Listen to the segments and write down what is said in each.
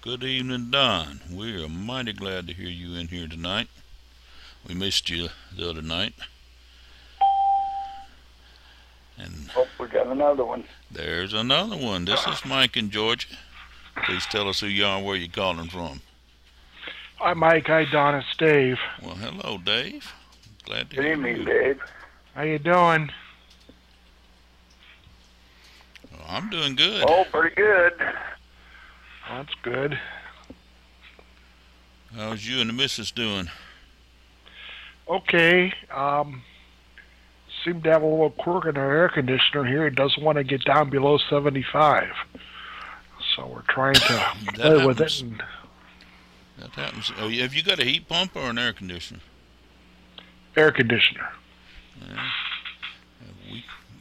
Good evening, Don. We are mighty glad to hear you in here tonight. We missed you the other night. And Hope we got another one. there's another one. This is Mike in Georgia. Please tell us who you are and where you're calling from. Hi, Mike. Hi, Don. It's Dave. Well, hello, Dave. Glad to Good hear evening, you. Dave. How you doing? Well, I'm doing good. Oh, pretty good. That's good. How's you and the missus doing? Okay. Seem to have a little quirk in our air conditioner here. It doesn't want to get down below 75. So we're trying to play with it. And That happens. Oh, have you got a heat pump or an air conditioner? air conditioner, Yeah.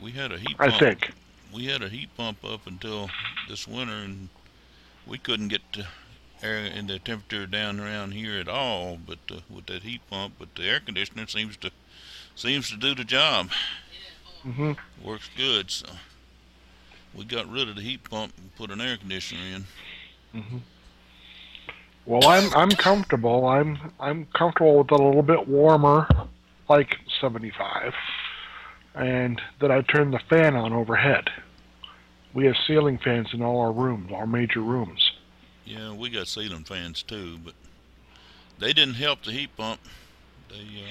We had a heat pump. I think. We had a heat pump up until this winter, and we couldn't get the air in the temperature down around here at all. But with that heat pump, but the air conditioner seems to do the job. hmm Works good. So we got rid of the heat pump and put an air conditioner in. hmm Well, I'm comfortable. I'm comfortable with it a little bit warmer, like 75, and then I turn the fan on overhead. We have ceiling fans in all our rooms, our major rooms. Yeah, we got ceiling fans too, but they didn't help the heat pump. They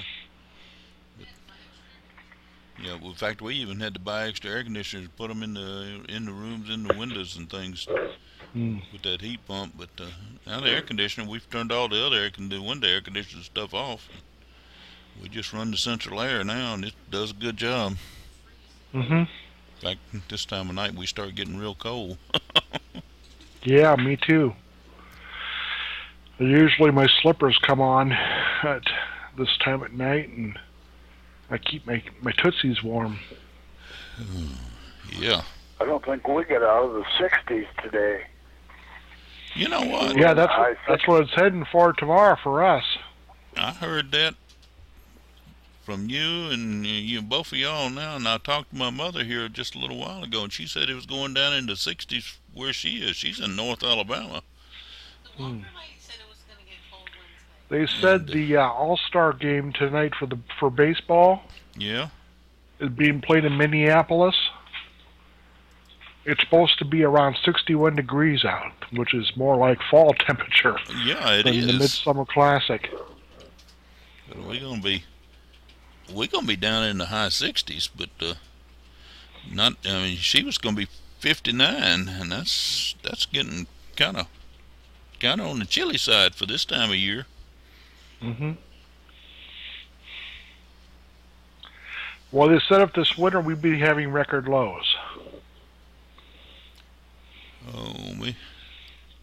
but, yeah. In fact, we even had to buy extra air conditioners, to put them in the rooms, in the windows and things Mm. with that heat pump. But now the air conditioner, we've turned all the other window air conditioner stuff off. We just run the central air now, and it does a good job. hmm In fact, this time of night we start getting real cold. Yeah, me too. Usually my slippers come on at this time at night, and I keep my tootsies warm. Yeah. I don't think we got out of the 60s today. You know what? Yeah, I that's what it's heading for tomorrow for us. I heard that from you and you both of y'all now, and I talked to my mother here just a little while ago, and she said it was going down in the 60s where she is. She's in North Alabama. Hmm. They said And, the All-Star game tonight for baseball yeah, is being played in Minneapolis. It's supposed to be around 61 degrees out, which is more like fall temperature yeah, it than the is. Midsummer Classic. But we're gonna be down in the high 60s, but not. I mean, she was gonna be 59, and that's getting kind of on the chilly side for this time of year. hmm Well, they said if this winter we'd be having record lows. Oh, me.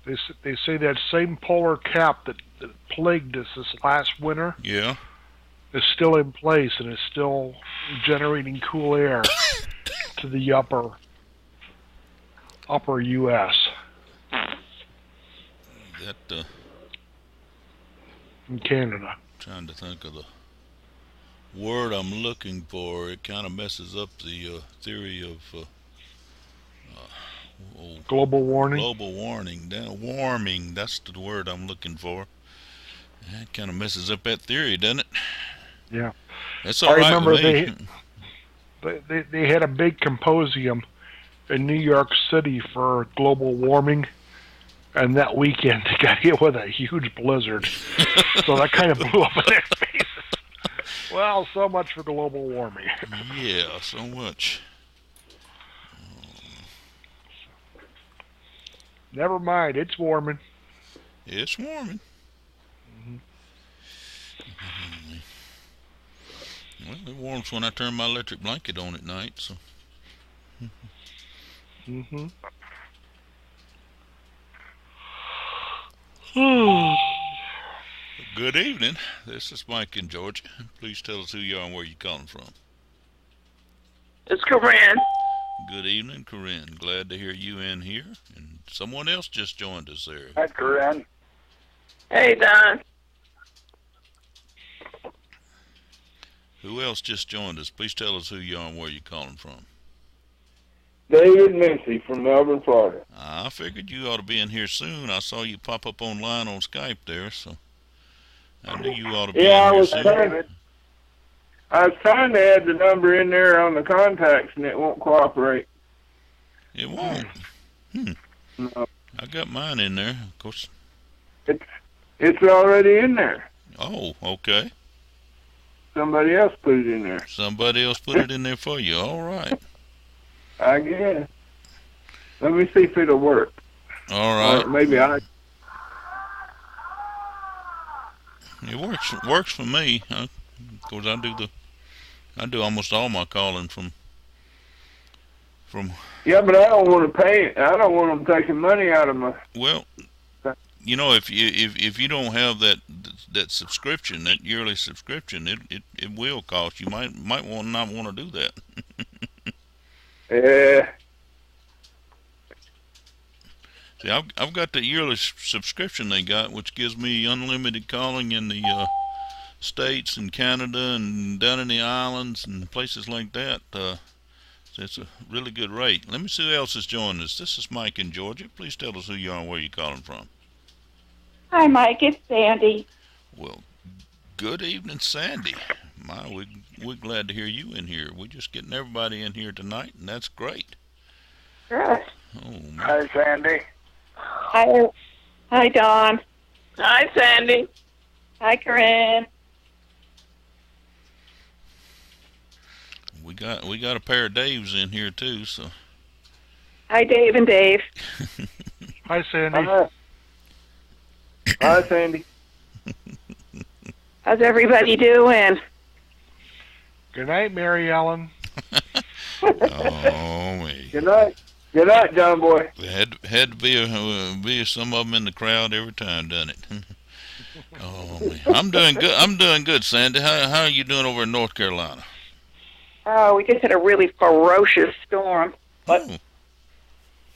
They say that same polar cap that plagued us this last winter Yeah. is still in place and is still generating cool air to the upper U.S. That and Canada. trying to think of the word I'm looking for. It kind of messes up the theory of Global warming. global warming. That's the word I'm looking for. That kind of messes up that theory, doesn't it? Yeah. That's I all right remember with me. they had a big symposium in New York City for global warming, and that weekend they got hit with a huge blizzard. So that kind of blew up in their faces. Well, so much for global warming. Yeah, so much. Never mind, it's warming. It's warming. hmm Well, it warms when I turn my electric blanket on at night. So hmm good evening. This is Mike in Georgia. Please tell us who you are and where you're calling from. It's Corinne. Good evening, Corinne. Glad to hear you in here. And someone else just joined us there. Hi, Corinne. Hey, Don. Who else just joined us? Please tell us who you are and where you're calling from. David Mincy from Melbourne, Florida. I figured you ought to be in here soon. I saw you pop up online on Skype there, so I knew you ought to be Yeah, in here soon. I was trying to add the number in there on the contacts, and it won't cooperate. It won't. No. I got mine in there, of course. It's already in there. Oh, okay. Somebody else put it in there. Somebody else put it in there for you. All right. I guess. Let me see if it'll work. All right. Or maybe I. It works for me. Of course, I do almost all my calling from. Yeah, but I don't want to pay it. I don't want them taking money out of my. Well, you know, if you don't have that subscription, that yearly subscription, it will cost. You might not want to do that. Yeah. See, I've got the yearly subscription they got, which gives me unlimited calling in the States and Canada and down in the islands and places like that. So it's a really good rate. Let me see who else has joined us. This is Mike in Georgia. Please tell us who you are and where you're calling from. Hi, Mike. It's Sandy. Well, good evening, Sandy. We're glad to hear you in here. We're just getting everybody in here tonight, and that's great. Good. Oh, man. Hi, Sandy. Hi, Don. Hi, Sandy. Hi, Corinne. We got a pair of Daves in here too, so. Hi, Dave and Dave. Hi, Sandy. Hi, Sandy. How's everybody doing? Good night, Mary Ellen. Oh man. Good night. Good night, John boy. Had to be some of them in the crowd every time, done it. Oh man, I'm doing good. I'm doing good, Sandy. How are you doing over in North Carolina? Oh, we just had a really ferocious storm, but Oh,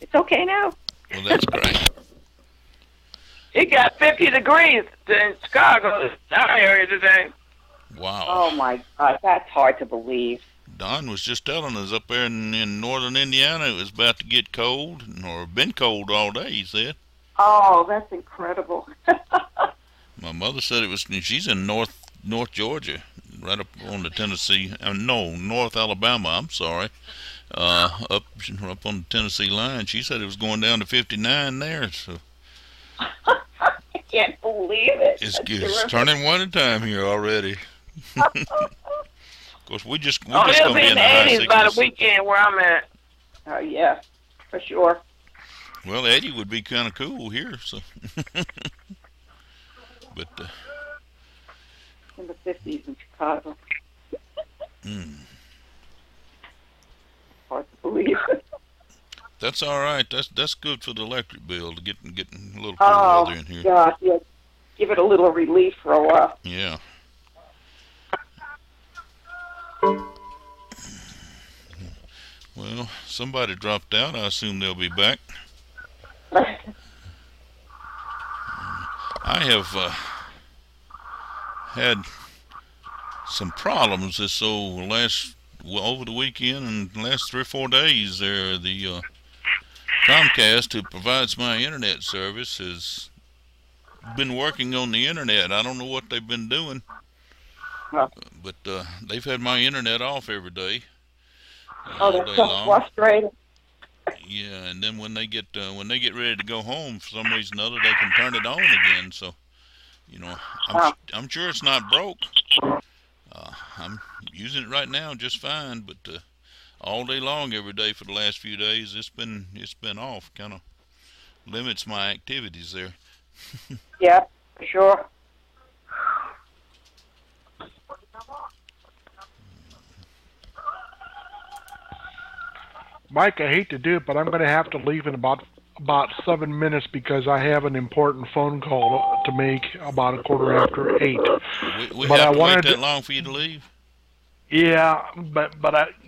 it's okay now. well, that's great. It got 50 degrees in Chicago, our area today. Wow. Oh, my God. That's hard to believe. Don was just telling us up there in northern Indiana it was about to get cold, or been cold all day, he said. Oh, that's incredible. My mother said it was. She's in North Georgia, right up on the Tennessee. North Alabama. I'm sorry. Up on the Tennessee line. She said it was going down to 59 there. So I can't believe it. it's turning winter time here already. Of course, we're just It'll gonna be be in in the the high 80s by the 60s. weekend where I'm at. Oh, yeah, for sure. Well, 80 would be kind of cool here. So, but. In the 50s in Chicago. Hard to believe. That's all right. That's good for the electric bill to getting a little cool Oh, weather in here. God, yeah. Give it a little relief for a while. Yeah. Well, somebody dropped out. I assume they'll be back. I have had some problems over the weekend and last 3 or 4 days. There, the Comcast, who provides my internet service, has been working on the internet. I don't know what they've been doing, but they've had my internet off every day. Oh, all that's day so long. frustrating. Yeah, and then when they get ready to go home, for some reason or other, they can turn it on again. So, you know, I'm sure it's not broke. I'm using it right now just fine, but all day long, every day for the last few days, it's been off. Kind of limits my activities there. Yeah, for sure. Mike, I hate to do it, but I'm going to have to leave in about 7 minutes because I have an important phone call to make about 8:15. We But have I to wait wanted that to- long for you to leave? Yeah, but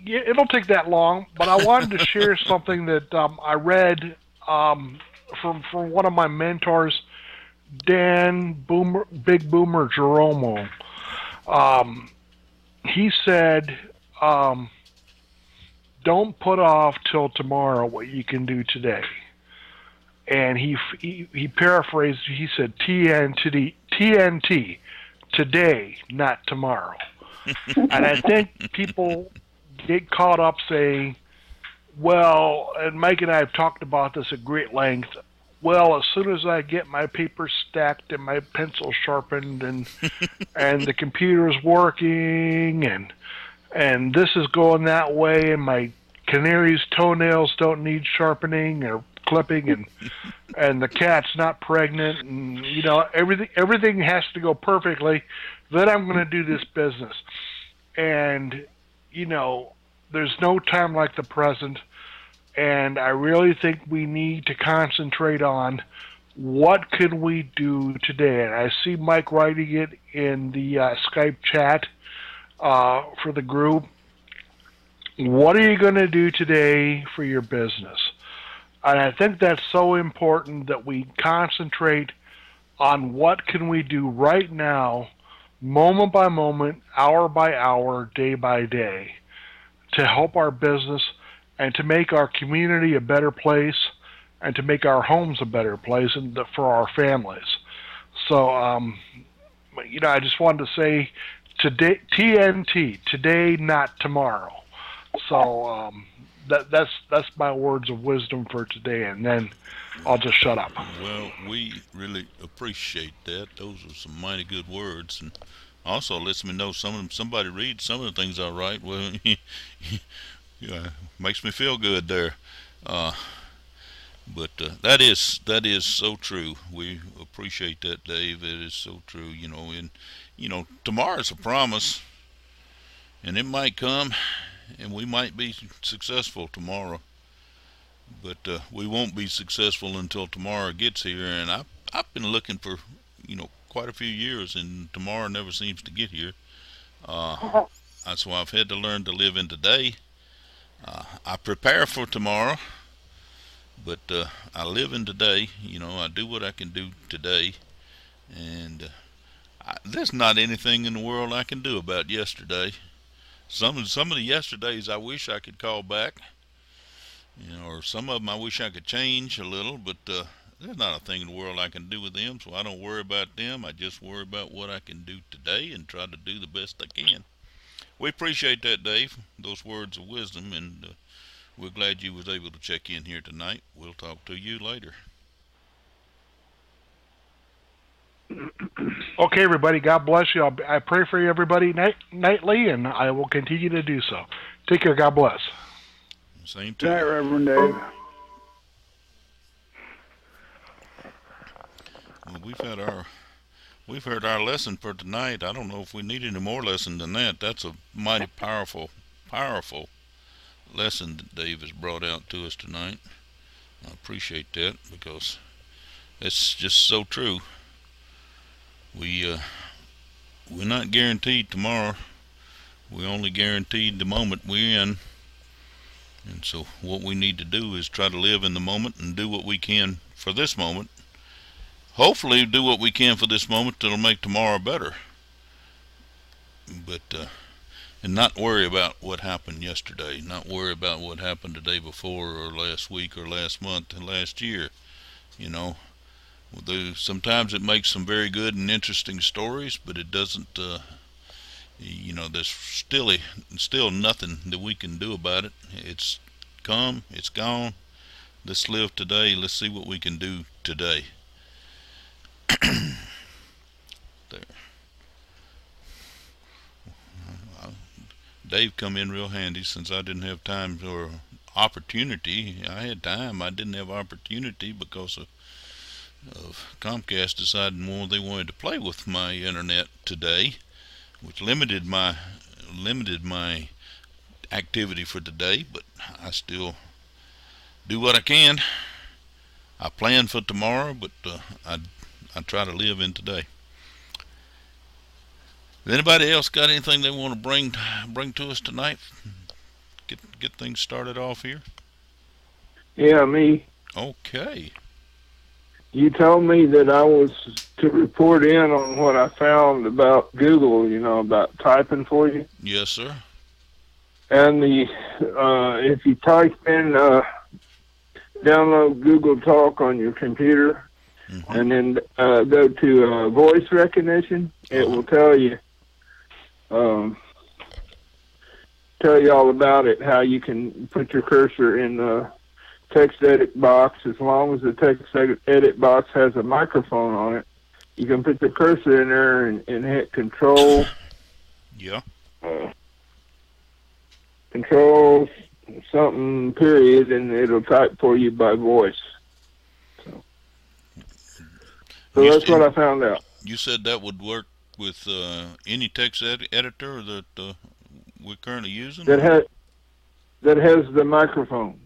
it'll take that long. But I wanted to share something that I read from one of my mentors, Big Boomer Jeromo. He said don't put off till tomorrow what you can do today. And he paraphrased. He said TNT, today, not tomorrow. And I think people get caught up saying, well, and Mike and I have talked about this at great length. Well, as soon as I get my paper stacked and my pencil sharpened and and the computer's working and this is going that way and my canary's toenails don't need sharpening or clipping and the cat's not pregnant and everything has to go perfectly, then I'm going to do this business. And there's no time like the present. And I really think we need to concentrate on what can we do today. And I see Mike writing it in the Skype chat for the group. What are you going to do today for your business? And I think that's so important that we concentrate on what can we do right now, moment by moment, hour by hour, day by day, to help our business and to make our community a better place and to make our homes a better place and for our families. So, I just wanted to say today, TNT, today, not tomorrow. So that's my words of wisdom for today, and then I'll just shut up. Well, we really appreciate that. Those are some mighty good words, and also lets me know somebody reads some of the things I write. Well, makes me feel good there. But that is so true. We appreciate that, Dave. It is so true. And tomorrow's a promise, and it might come, and we might be successful tomorrow. But we won't be successful until tomorrow gets here. And I've been looking for quite a few years, and tomorrow never seems to get here. That's why I've had to learn to live in today. I prepare for tomorrow, but I live in today. I do what I can do today, and there's not anything in the world I can do about yesterday. Some of the yesterdays I wish I could call back, or some of them I wish I could change a little, but there's not a thing in the world I can do with them, so I don't worry about them. I just worry about what I can do today and try to do the best I can. We appreciate that, Dave, those words of wisdom, and we're glad you was able to check in here tonight. We'll talk to you later. Okay, everybody. God bless you. I pray for you, everybody, nightly, and I will continue to do so. Take care. God bless. Same to Good night, you. Reverend Dave. Well, we've heard our lesson for tonight. I don't know if we need any more lesson than that. That's a mighty powerful lesson that Dave has brought out to us tonight. I appreciate that because it's just so true. We're not guaranteed tomorrow. We're only guaranteed the moment we're in. And so what we need to do is try to live in the moment and do what we can for this moment. Hopefully do what we can for this moment that'll make tomorrow better. But and not worry about what happened yesterday, not worry about what happened the day before or last week or last month and last year. Sometimes it makes some very good and interesting stories, but it doesn't there's still nothing that we can do about it. It's come, it's gone. Let's live today. Let's see what we can do today. There. Dave come in real handy since I didn't have time or opportunity. I had time. I didn't have opportunity because of Comcast deciding they wanted to play with my internet today, which limited my activity for today. But I still do what I can. I plan for tomorrow, but I try to live in today. Has anybody else got anything they want to bring to us tonight? Get things started off here. Yeah, me. Okay. You told me that I was to report in on what I found about Google, about typing for you. Yes, sir. And if you type in download Google Talk on your computer, and then go to voice recognition, it will tell you all about it. How you can put your cursor in the text edit box. As long as the text edit box has a microphone on it, you can put the cursor in there and hit Control. Yeah. Control something period, and it'll type for you by voice. So that's what I found out. You said that would work with any text editor that we're currently using? That has the microphone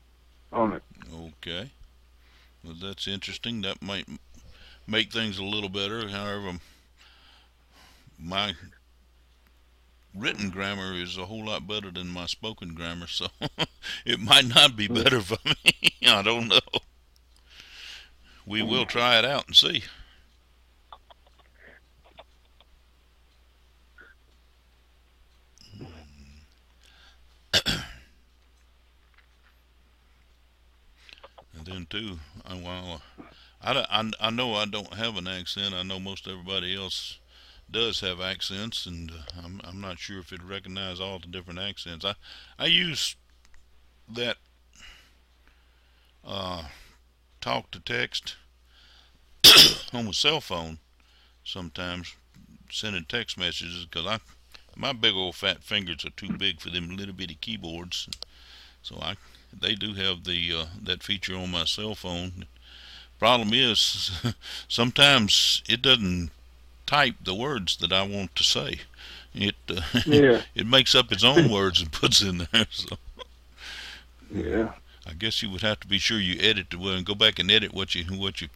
on it. Okay. Well, that's interesting. That might make things a little better. However, my written grammar is a whole lot better than my spoken grammar, so it might not be better for me. I don't know. We will try it out and see. And then too, while I know I don't have an accent, I know most everybody else does have accents, and I'm not sure if it recognize all the different accents. I use that talk to text on my cell phone sometimes, sending text messages, because my big old fat fingers are too big for them little bitty keyboards, so they do have the that feature on my cell phone. Problem is, sometimes it doesn't type the words that I want to say. It it makes up its own words and puts in there. So yeah, I guess you would have to be sure you edit the and go back and edit what you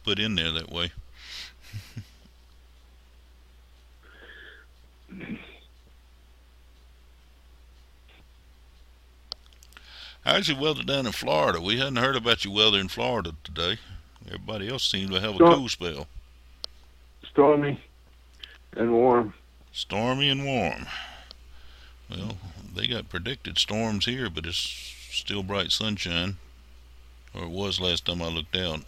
put in there that way. How's your weather down in Florida? We hadn't heard about your weather in Florida today. Everybody else seemed to have a cool spell. Stormy and warm. Stormy and warm. Well, they got predicted storms here, but it's still bright sunshine. Or it was last time I looked out.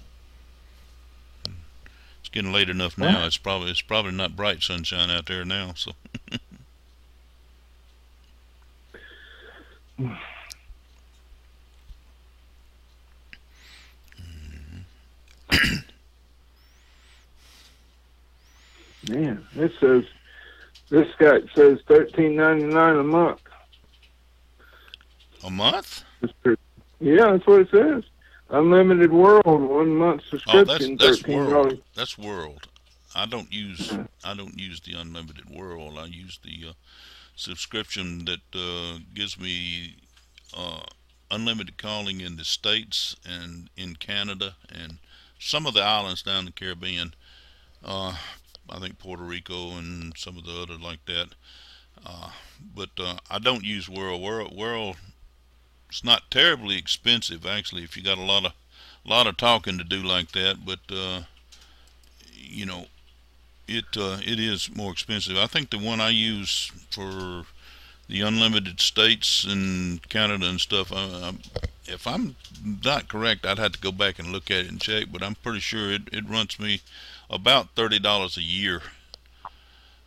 It's getting late enough now. It's probably not bright sunshine out there now, so Man, this guy says $13.99 a month. A month? Yeah, that's what it says. Unlimited World, 1 month subscription. That's World. That's World. I don't use the Unlimited World. I use the subscription that gives me unlimited calling in the States and in Canada and some of the islands down the Caribbean. I think Puerto Rico and some of the other like that. But I don't use World. World, it's not terribly expensive actually if you got a lot of talking to do like that. But you know, it is more expensive. I think the one I use for the unlimited States and Canada and stuff, if I'm not correct, I'd have to go back and look at it and check, but I'm pretty sure it runs me about $30 a year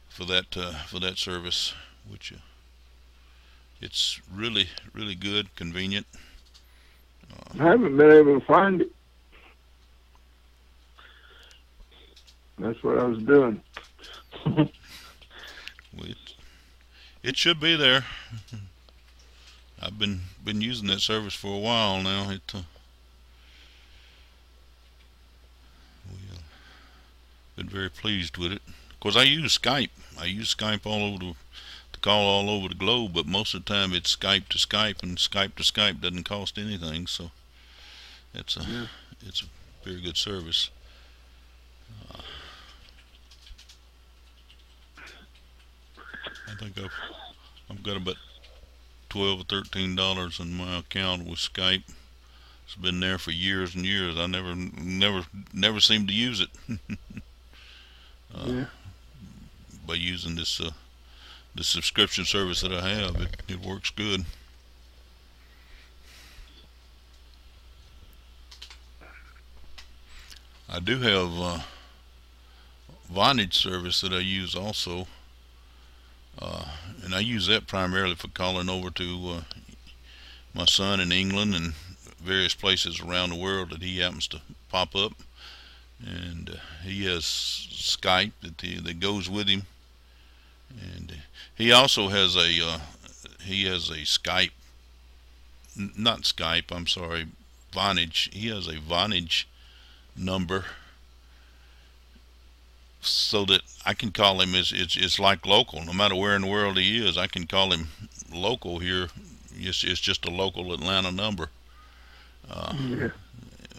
for that service, which it's really good, convenient. I haven't been able to find it. That's what I was doing. It should be there. I've been using that service for a while now. We've been very pleased with it. Of course, I use Skype. I use Skype all over to call all over the globe, but most of the time it's Skype to Skype, and Skype to Skype doesn't cost anything, so it's a very good service. I think I've got about $12 or $13 in my account with Skype. It's been there for years and years. I never seem to use it. By using this the subscription service that I have, it works good. I do have Vonage service that I use also, and I use that primarily for calling over to my son in England and various places around the world that he happens to pop up. And he has Skype that goes with him, and he also has a Skype, not Skype, I'm sorry, Vonage. He has a Vonage number so that I can call him. It's like local, no matter where in the world he is. I can call him local here. It's just a local Atlanta number. Yeah.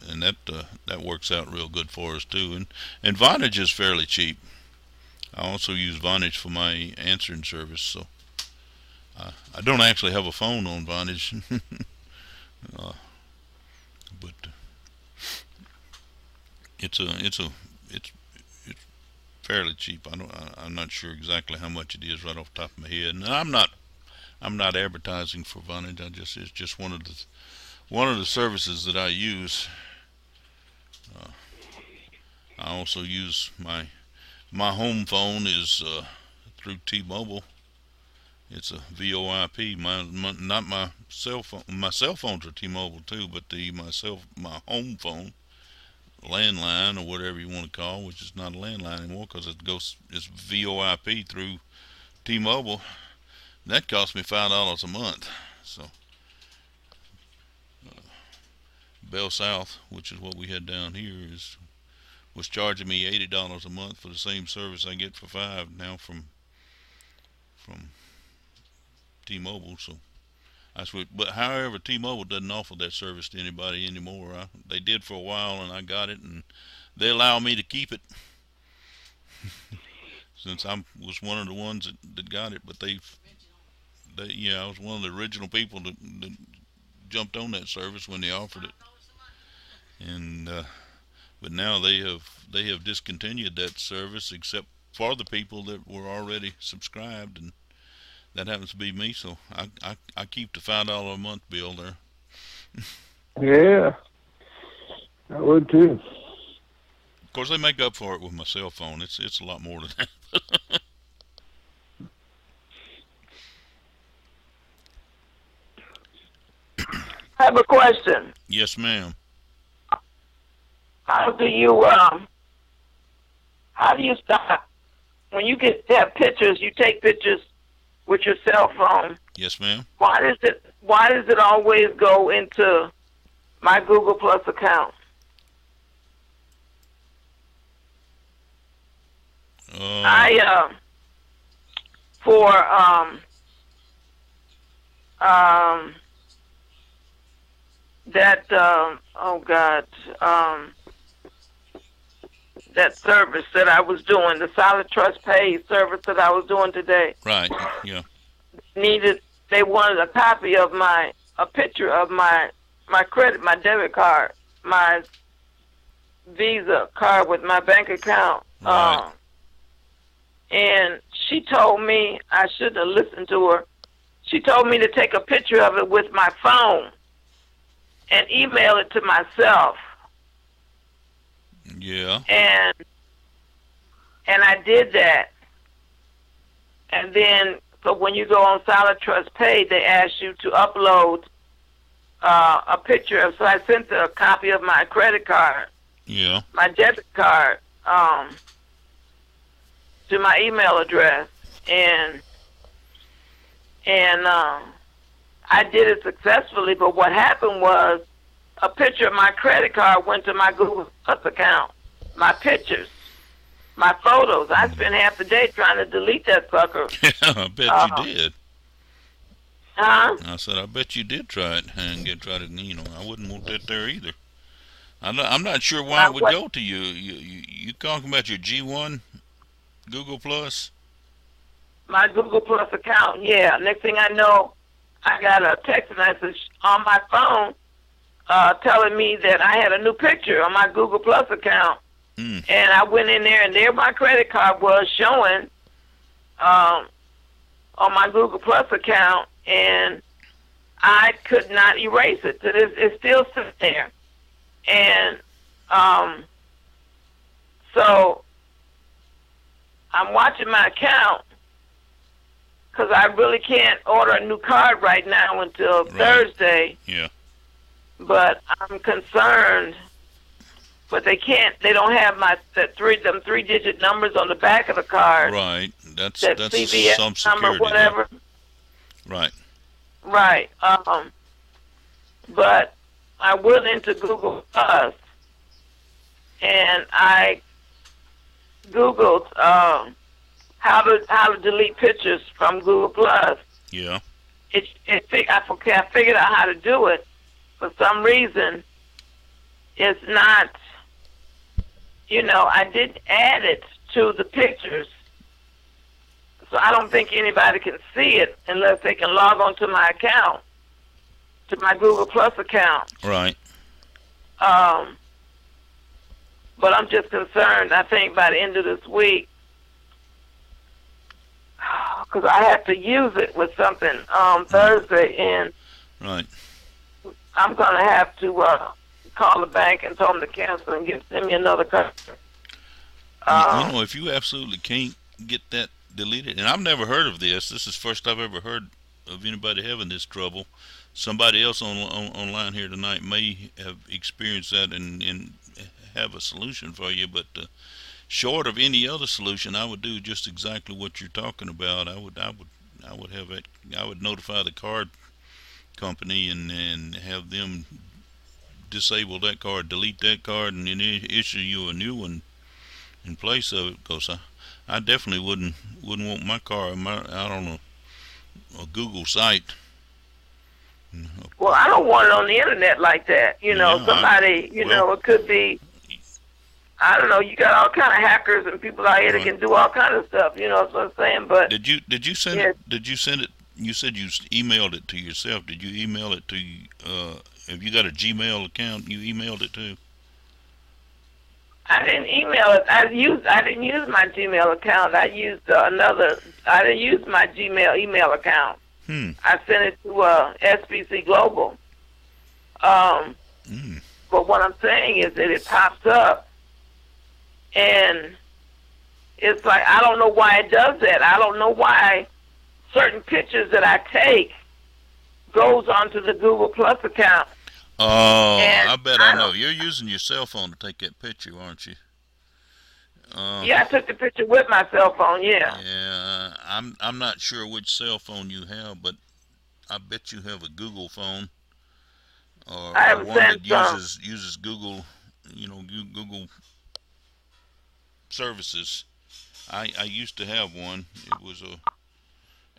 And that works out real good for us too. And Vonage is fairly cheap. I also use Vonage for my answering service, so I don't actually have a phone on Vonage, but it's fairly cheap. I'm not sure exactly how much it is right off the top of my head, and I'm not advertising for Vonage. It's just one of the services that I use. I also use my home phone is through T-Mobile. It's a VoIP. Not my cell phone. My cell phones are T-Mobile too, but my home phone, landline or whatever you want to call, which is not a landline anymore because it's VoIP through T-Mobile. That cost me $5 a month. So Bell South, which is what we had down here, was charging me $80 a month for the same service I get for $5 now from T-Mobile. So I switched. But however, T-Mobile doesn't offer that service to anybody anymore. They did for a while, and I got it, and they allow me to keep it since I was one of the ones that got it. But I was one of the original people that jumped on that service when they offered it. And but now they have discontinued that service except for the people that were already subscribed, and that happens to be me. So I keep the $5 a month bill there. Yeah, I would too. Of course, they make up for it with my cell phone. It's a lot more than that. I have a question. Yes, ma'am. How do you stop when you have pictures? You take pictures with your cell phone. Yes, ma'am. Why does it always go into my Google Plus account? That service that I was doing, the Solid Trust Pay service that I was doing today. Right. Yeah. They wanted a copy of a picture of my credit, my debit card, my Visa card with my bank account. Right. And she told me I shouldn't have listened to her. She told me to take a picture of it with my phone and email it to myself. Yeah. And I did that. And then, so when you go on Solid Trust Pay, they ask you to upload a picture of. So I sent a copy of my credit card. Yeah. My debit card to my email address, and I did it successfully. But what happened was, a picture of my credit card went to my Google Plus account. My pictures, my photos. I spent half the day trying to delete that sucker. Yeah, I bet you did. Huh? I said, I bet you did try it and try to. I wouldn't want that there either. I'm not sure why it would go to you. You talking about your G1 Google Plus? My Google Plus account, yeah. Next thing I know, I got a text message on my phone telling me that I had a new picture on my Google Plus account. And I went in there, and there my credit card was showing on my Google Plus account, and I could not erase it. So it's still sitting there. And So I'm watching my account because I really can't order a new card right now until Thursday. Yeah. But I'm concerned. But they don't have them 3-digit numbers on the back of the card. Right. That's CVS some security. number, whatever. Right. Right. But I went into Google Plus and I Googled how to delete pictures from Google Plus. Yeah. I figured out how to do it. For some reason, it's not. I didn't add it to the pictures, so I don't think anybody can see it unless they can log on to my account, to my Google Plus account. Right. But I'm just concerned. I think by the end of this week, because I have to use it with something Thursday, and right. I'm going to have to call the bank and tell them to cancel and send me another card. If you absolutely can't get that deleted, and I've never heard of this. This is first I've ever heard of anybody having this trouble. Somebody else online here tonight may have experienced that and have a solution for you, but short of any other solution, I would do just exactly what you're talking about. I would notify the card company and have them disable that card, delete that card, and then issue you a new one in place of it. Because I definitely wouldn't want my car out on a Google site. Well, I don't want it on the internet like that. Somebody, it could be. I don't know. You got all kind of hackers and people out here that can do all kind of stuff. You know what I'm saying? But did you send it? Did you send it? You said you emailed it to yourself. Did you email it to? Have you got a Gmail account you emailed it to? I didn't email it. I didn't use my Gmail account. I used another. I didn't use my Gmail email account. I sent it to SBC Global. But what I'm saying is that it pops up, and it's like I don't know why it does that. I don't know why certain pictures that I take goes onto the Google Plus account. Oh, I bet I know. You're using your cell phone to take that picture, aren't you? Yeah, I took the picture with my cell phone. Yeah. Yeah, I'm not sure which cell phone you have, but I bet you have a Google phone, or one that uses Google, Google services. I used to have one. It was a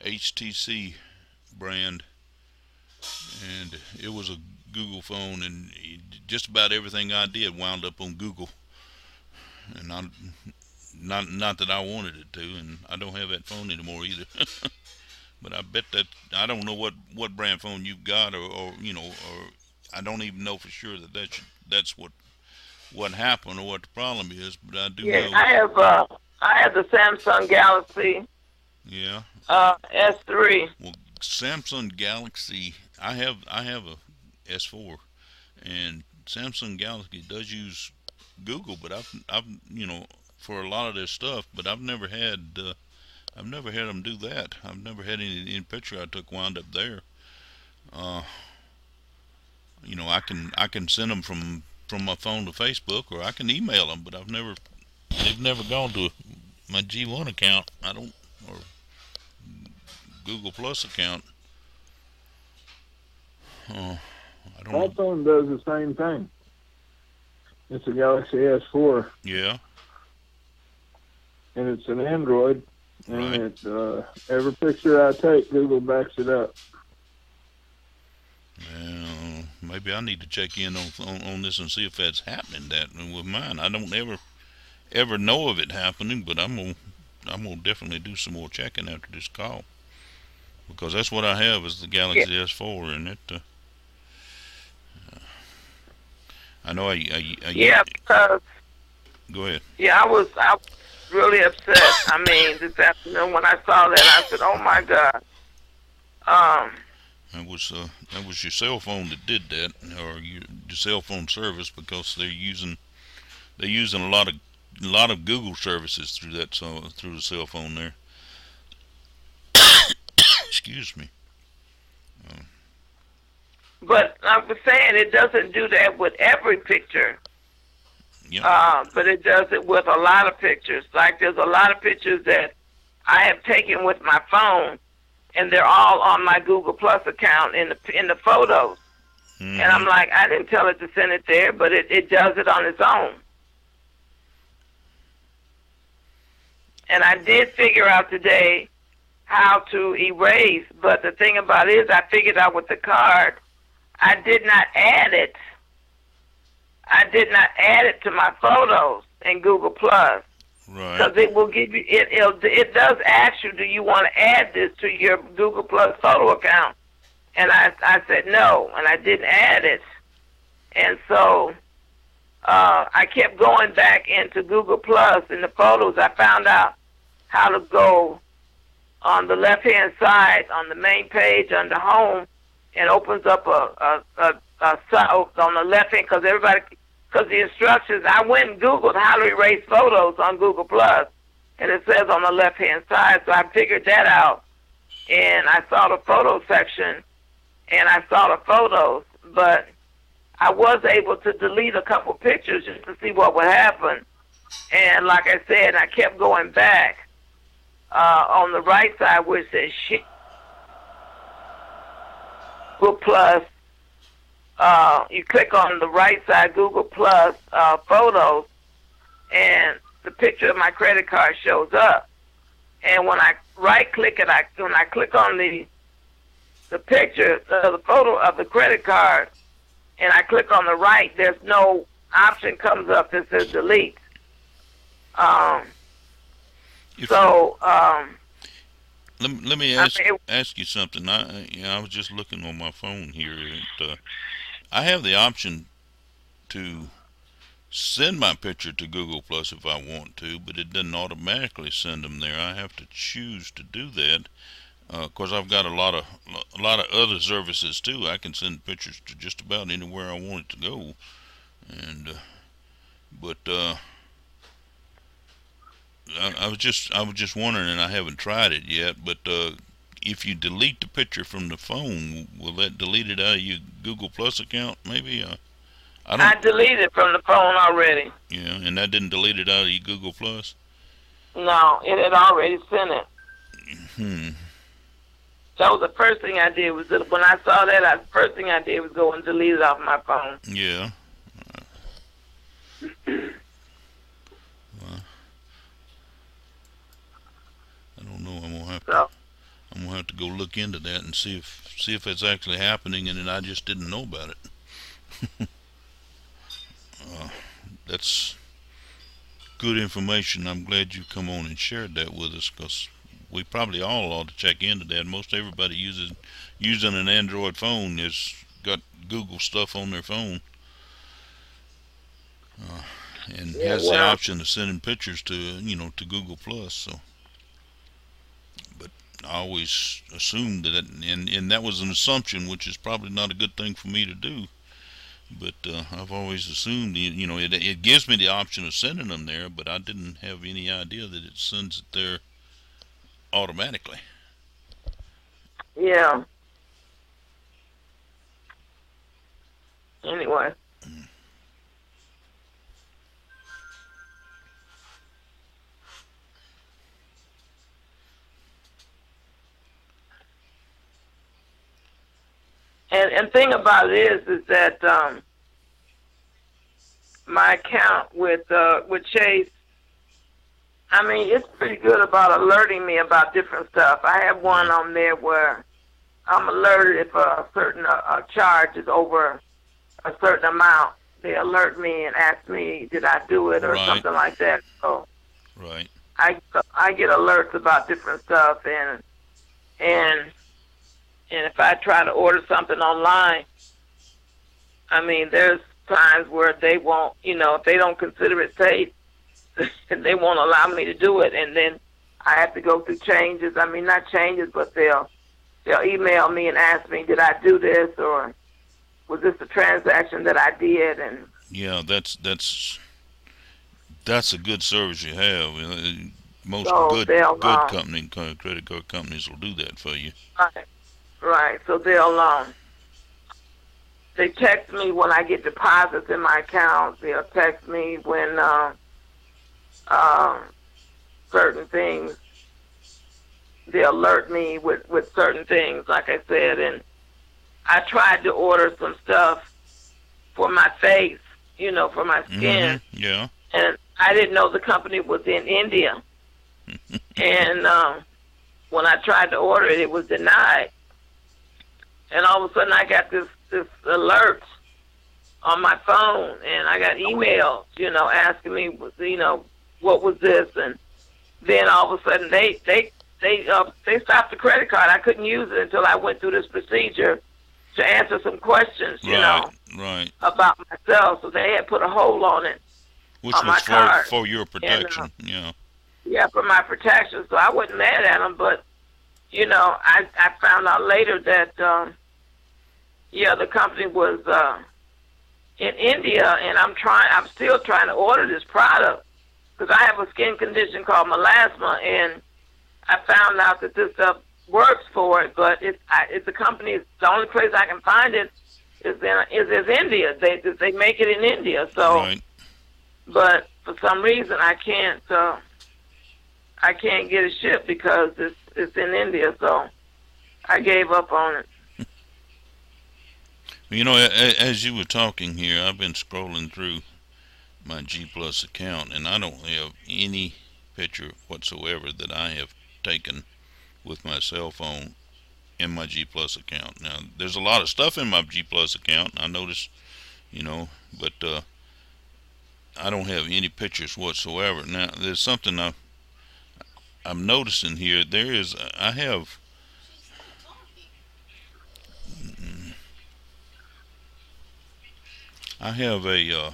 HTC brand, and it was a Google phone, and just about everything I did wound up on Google. And not that I wanted it to, and I don't have that phone anymore either. But I bet that I don't know what brand phone you've got, or I don't even know for sure that's what happened or what the problem is. But I do know. Yeah, I have the Samsung Galaxy. Yeah. S3. Well, Samsung Galaxy. I have a S4, and Samsung Galaxy does use Google, but I've for a lot of this stuff, but I've never had them do that. I've never had any picture I took wound up there. I can send them from my phone to Facebook, or I can email them, but they've never gone to my G1 account. Or Google Plus account. I don't know. My phone does the same thing. It's a Galaxy S4. Yeah. And it's an Android. And Right. Every picture I take, Google backs it up. Well, maybe I need to check in on this and see if that's happening. That with mine, I don't ever know of it happening, but I'm gonna definitely do some more checking after this call, because that's what I have is the Galaxy S4, and it. I know Because. Go ahead. Yeah, I was really upset. I mean, this afternoon when I saw that, I said, "Oh my God." That was your cell phone that did that, or your cell phone service, because they're using a lot of a lot of Google services through that, so through the cell phone there. Excuse me. But I was saying it doesn't do that with every picture. Yeah. But it does it with a lot of pictures. Like there's a lot of pictures that I have taken with my phone, and they're all on my Google Plus account in the photos. Mm-hmm. And I'm like, I didn't tell it to send it there, but it does it on its own. And I did figure out today how to erase, but the thing about it is I figured out with the card, I did not add it. I did not add it to my photos in Google Plus. Right. Because it will give you, it does ask you, do you want to add this to your Google Plus photo account? And I said no, and I didn't add it. And so I kept going back into Google Plus in the photos. I found out how to go on the left-hand side on the main page under Home, and opens up a on the left-hand, because the instructions, I went and Googled how to erase photos on Google Plus, and it says on the left-hand side, so I figured that out. And I saw the photo section, and I saw the photos, but I was able to delete a couple pictures just to see what would happen. And like I said, I kept going back on the right side where it says Google Plus. You click on the right side, Google Plus photos, and the picture of my credit card shows up. And when I right-click it, when I click on the picture, the photo of the credit card, and I click on the right, there's no option comes up that says delete. Let me ask you something. I was just looking on my phone here. I have the option to send my picture to Google Plus if I want to, but it doesn't automatically send them there. I have to choose to do that. Of course, I've got a lot of other services too. I can send pictures to just about anywhere I want it to go, and I was just wondering, and I haven't tried it yet. But if you delete the picture from the phone, will that delete it out of your Google Plus account? Maybe I deleted it from the phone already. Yeah, and that didn't delete it out of your Google Plus. No, it had already sent it. So the first thing I did was, when I saw that, the first thing I did was go and delete it off my phone. Yeah. Well, I don't know. I'm gonna have to go look into that and see if it's actually happening, and then I just didn't know about it. That's good information. I'm glad you come on and shared that with us, because we probably all ought to check into that. Most everybody using an Android phone has got Google stuff on their phone, and has the option of sending pictures to Google Plus. So, but I always assumed that, and that was an assumption, which is probably not a good thing for me to do. But I've always assumed, it gives me the option of sending them there, but I didn't have any idea that it sends it there automatically. Yeah. Anyway. And thing about it is that my account with Chase, I mean, it's pretty good about alerting me about different stuff. I have one on there where I'm alerted if a certain charge is over a certain amount. They alert me and ask me, did I do it, or something like that. So right. I get alerts about different stuff, and if I try to order something online, I mean, there's times where they won't, if they don't consider it safe, they won't allow me to do it, and then I have to go through changes. I mean, not changes, but they'll email me and ask me, did I do this, or was this a transaction that I did? And yeah, that's that's a good service you have. Most So good they'll credit card companies will do that for you. right. So they text me when I get deposits in my account. They'll text me when certain things. They alert me with certain things, like I said. And I tried to order some stuff for my face, for my skin. Mm-hmm. Yeah. And I didn't know the company was in India. And when I tried to order it, it was denied. And all of a sudden, I got this alert on my phone, and I got emails, asking me, what was this? And then all of a sudden, they stopped the credit card. I couldn't use it until I went through this procedure to answer some questions, Right. about myself. So they had put a hold on it. Which on was my card. for your protection. And, yeah. Yeah, for my protection. So I wasn't mad at them, but I found out later that the company was in India, and I'm still trying to order this product because I have a skin condition called melasma, and I found out that this stuff works for it, but it's the company. The only place I can find it is India. They make it in India. So, right. But for some reason I can't get it shipped because it's in India. So I gave up on it. As you were talking here, I've been scrolling through my G Plus account, and I don't have any picture whatsoever that I have taken with my cell phone in my G Plus account. Now, there's a lot of stuff in my G Plus account, I notice, but I don't have any pictures whatsoever. Now, there's something I'm noticing here. I have a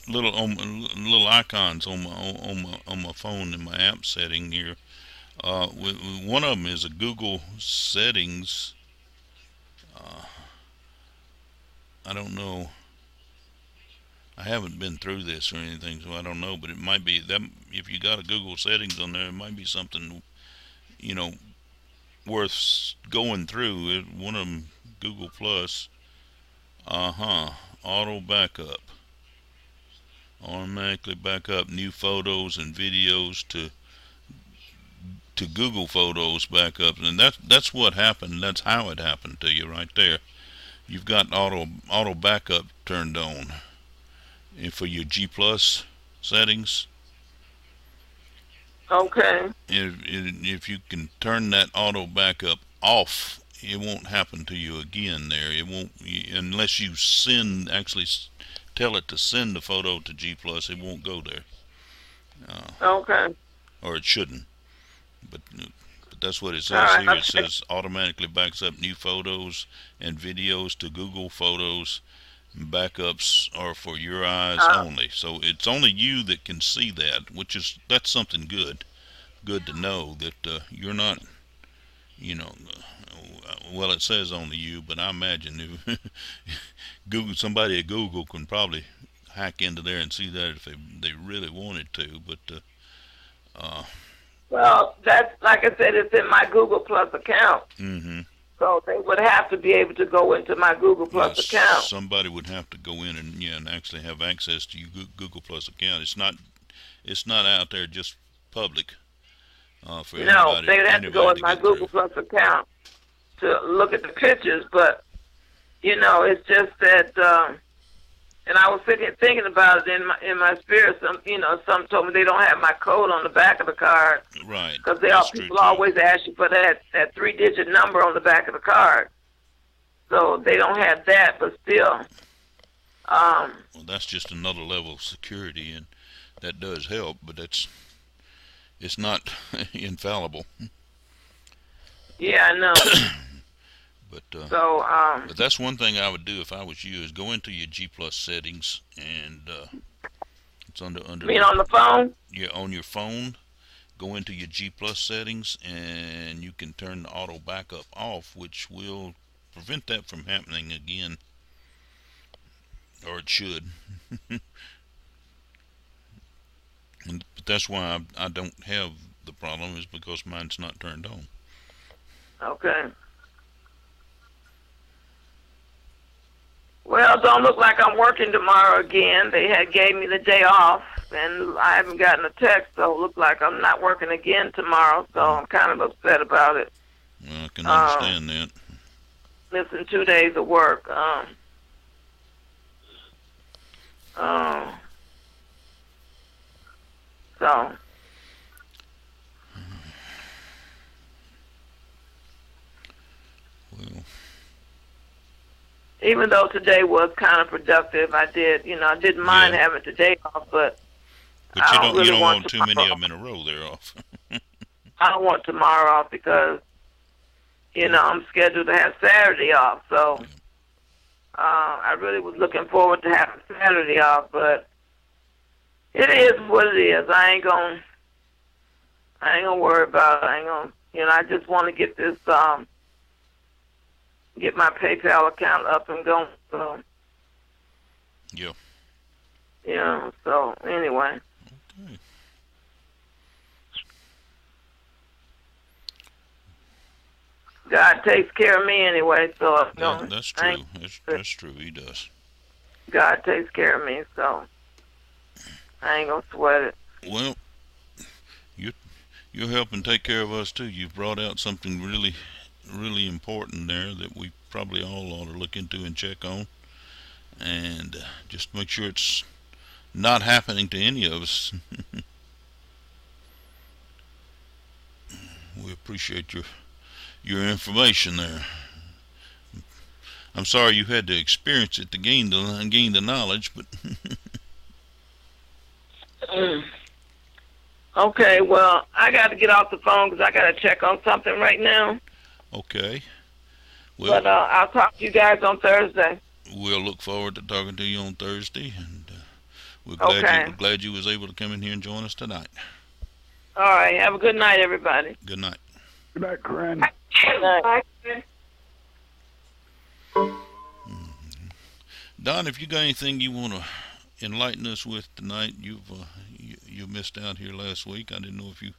little icons on my phone in my app setting here. One of them is a Google settings. I don't know. I haven't been through this or anything, so I don't know. But it might be that if you got a Google settings on there, it might be something worth going through. One of them, Google Plus. Auto backup. Automatically back up new photos and videos to Google Photos backups, and that's what happened. That's how it happened to you right there. You've got auto backup turned on, and for your G Plus settings. Okay. If you can turn that auto backup off, it won't happen to you again. There, it won't unless you actually tell it to send the photo to G Plus. It won't go there. Okay. Or it shouldn't. But that's what it says right, here. okay. It says automatically backs up new photos and videos to Google Photos. Backups are for your eyes only. So it's only you that can see that, that's something good to know that you're not, well, it says only you, but I imagine if somebody at Google can probably hack into there and see that if they really wanted to, but well, that's like I said, it's in my Google Plus account. Mm-hmm. So they would have to be able to go into my Google Plus account. Somebody would have to go in and actually have access to your Google Plus account. It's not out there just public for anybody. No, they'd have to go in my Google Plus account to look at the pictures. But it's just that. And I was thinking about it in my spirit. Some told me they don't have my code on the back of the card. Right. Because people always ask you for that 3-digit number on the back of the card. So they don't have that, but still. Well, that's just another level of security, and that does help, but it's not infallible. Yeah, I know. But that's one thing I would do if I was you, is go into your G Plus settings, and it's under. You mean on the phone? Yeah, on your phone. Go into your G Plus settings, and you can turn the auto backup off, which will prevent that from happening again. or it should. But that's why I don't have the problem, is because mine's not turned on. Okay. Well, don't look like I'm working tomorrow again. They had gave me the day off, and I haven't gotten a text, so it looks like I'm not working again tomorrow, so I'm kind of upset about it. Well, I can understand that. Missing 2 days of work. So. Well, even though today was kind of productive, I didn't mind having today off, but you don't want too many of them in a row there off. I don't want tomorrow off because, I'm scheduled to have Saturday off, so I really was looking forward to having Saturday off, but it is what it is. I ain't gonna worry about it. I just want to get this, get my PayPal account up and going, so. Yeah. So anyway. Okay. God takes care of me anyway, so that's true. That's true. He does. God takes care of me, so I ain't gonna sweat it. Well, you're helping take care of us too. You've brought out something really, really important there that we probably all ought to look into and check on, and just make sure it's not happening to any of us. We appreciate your information there. I'm sorry you had to experience it to gain the knowledge, but Okay, well, I got to get off the phone because I got to check on something right now. Okay. Well, but I'll talk to you guys on Thursday. We'll look forward to talking to you on Thursday, and we're glad you was able to come in here and join us tonight. All right. Have a good night, everybody. Good night. Good night, Corinne. Good night. Don, if you got anything you want to enlighten us with tonight, you missed out here last week. I didn't know if you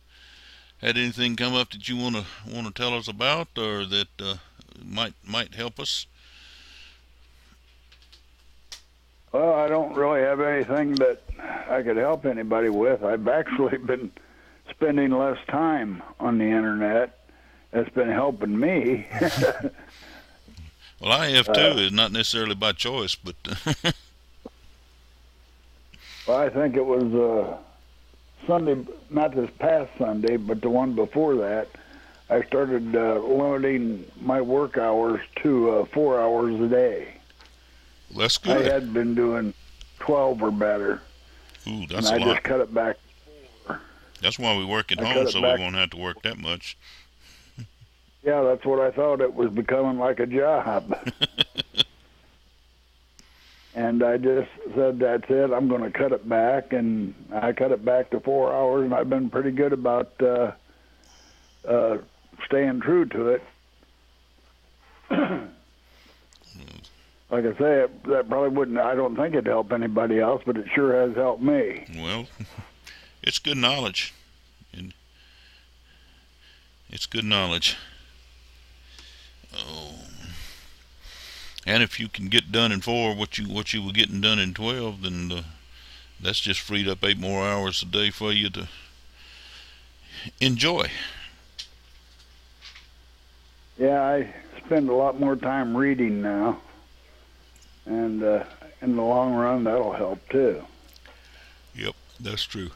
had anything come up that you want to tell us about, or that might help us. Well, I don't really have anything that I could help anybody with. I've actually been spending less time on the internet. It's been helping me. Well, I have too. It's not necessarily by choice, but well, I think it was Sunday, not this past Sunday, but the one before that. I started limiting my work hours to 4 hours a day. Well, that's good. I had been doing 12 or better. Ooh, that's and a I lot. just cut it back. That's why we work at home, so we won't have to work that much. Yeah, that's what I thought. It was becoming like a job. And I just said, that's it. I'm going to cut it back. And I cut it back to 4 hours, and I've been pretty good about staying true to it. Like I say, that probably wouldn't, I don't think it'd help anybody else, but it sure has helped me. Well, it's good knowledge. And it's good knowledge. Oh. And if you can get done in 4 what you were getting done in 12, then that's just freed up 8 more hours a day for you to enjoy. Yeah, I spend a lot more time reading now. And in the long run, that'll help too. Yep, that's true.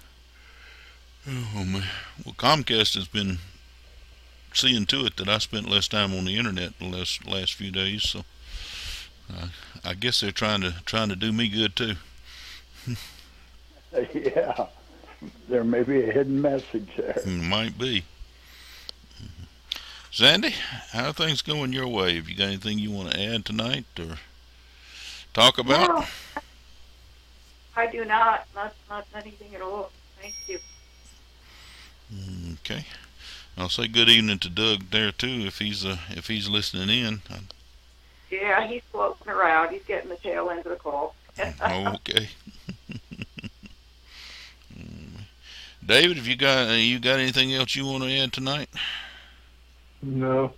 Oh man, well, Comcast has been seeing to it that I spent less time on the internet the last few days. So I guess they're trying to do me good too. Yeah, there may be a hidden message there. Might be. Sandy, how are things going your way? Have you got anything you want to add tonight or talk about? No, I do not. Not anything at all. Thank you. Okay. I'll say good evening to Doug there too, if he's listening in. Yeah, he's floating around. He's getting the tail end of the call. Okay. David, have you got anything else you want to add tonight? No.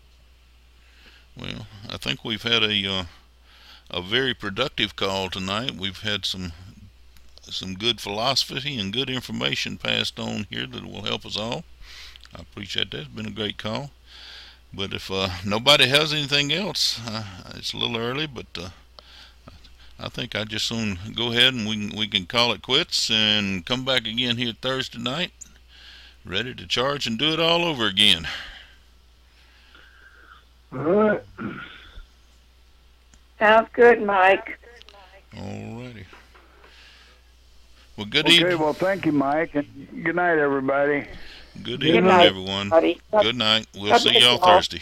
Well, I think we've had a very productive call tonight. We've had some good philosophy and good information passed on here that will help us all. I appreciate that. It's been a great call. But if nobody has anything else, it's a little early, but I think I just soon go ahead and we can call it quits and come back again here Thursday night, ready to charge and do it all over again. All right. Sounds good, Mike. Alrighty. Well, good Okay, evening. well, thank you, Mike, and good night, everybody. Good Good evening, night, everyone. buddy. Good night. We'll see y'all Thursday.